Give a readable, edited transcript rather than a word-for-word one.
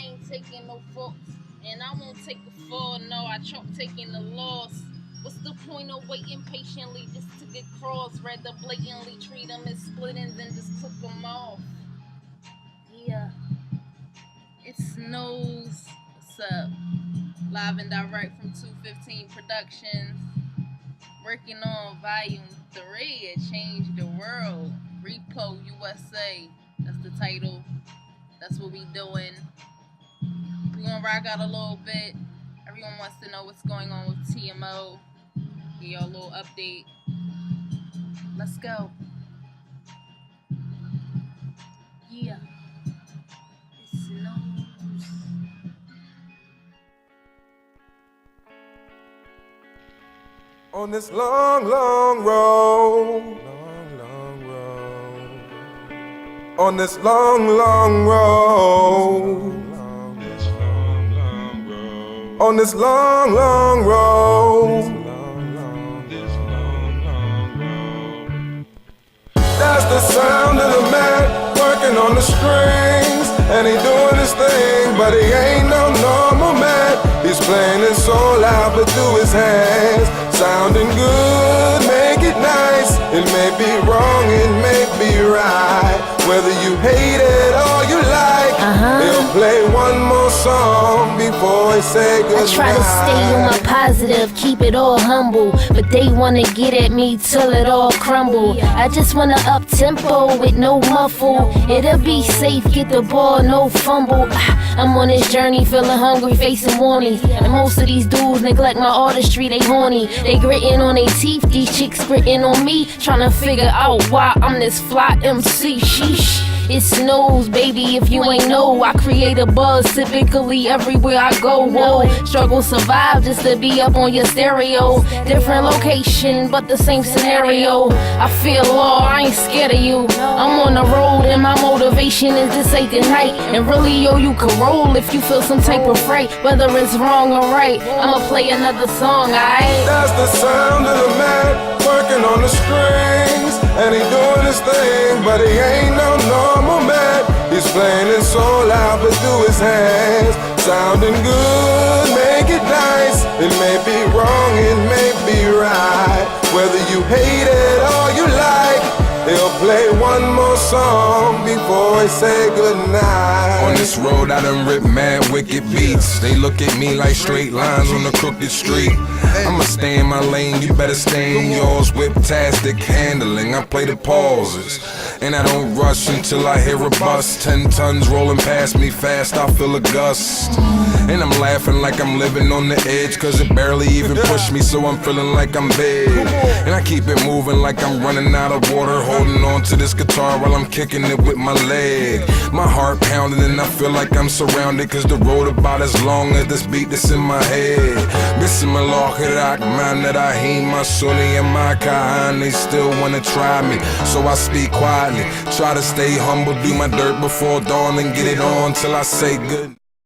I ain't taking no faults, and I won't take the fall. No, I chalk taking the loss. What's the point of waiting patiently just to get crossed? Rather blatantly treat them as splittings and just took them off. Yeah, it snows. What's up? Live and direct from 215 Productions. Working on volume 3. It changed the world. Repo USA. That's the title. That's what we doing. We gonna rock out a little bit. Everyone wants to know what's going on with TMO. Give y'all a little update. Let's go. Yeah. It snows. On this long, long road. On this long, long road. On this long, long road. That's the sound of the man working on the strings. And he doing his thing, but he ain't no normal man. He's playing it so loud, but through his hands. Sounding good, make it nice. It may be wrong, it may be right. Whether you hate it or you like, he'll play one more song before he say goodnight. I try to stay on my positive, keep it all humble, but they wanna get at me till it all crumble. I just wanna up tempo with no muffle. It'll be safe, get the ball, no fumble. I'm on this journey, feeling hungry, facing warnings. And most of these dudes neglect my artistry, they horny. They gritting on their teeth, these chicks gritting on me, trying to figure out why I'm this fly MC. Sheesh. It snows, baby, if you ain't know. I create a buzz typically everywhere I go. Whoa, struggle, survive just to be up on your stereo. Different location, but the same scenario. I feel law, I ain't scared of you. I'm on the road and my motivation is to say goodnight. And really, yo, you can roll if you feel some type of fright. Whether it's wrong or right, I'ma play another song, alright? That's the sound of the man working on the strings. And he doing his thing, but he ain't no normal man. He's playing it so loud, but through his hands. Sounding good, make it nice. It may be wrong, it may be right. Whether you hate it or you like, he'll play one more song before he say goodnight. On this road I done rip mad wicked beats. They look at me like straight lines on the crooked street. I'ma stay in my lane, you better stay in yours. Whip-tastic handling, I play the pauses. And I don't rush until I hear a bust. 10 tons rolling past me fast, I feel a gust. And I'm laughing like I'm living on the edge, cause it barely even pushed me, so I'm feeling like I'm big. And I keep it moving like I'm running out of water, holding on to this guitar while I'm kicking it with my leg. My heart pounding and I feel like I'm surrounded, cause the road about as long as this beat that's in my head. Bismillah Rahman Rahim, Masuni and my Kahan, they still wanna try me, so I speak quietly. Try to stay humble, do my dirt before dawn and get it on till I say good.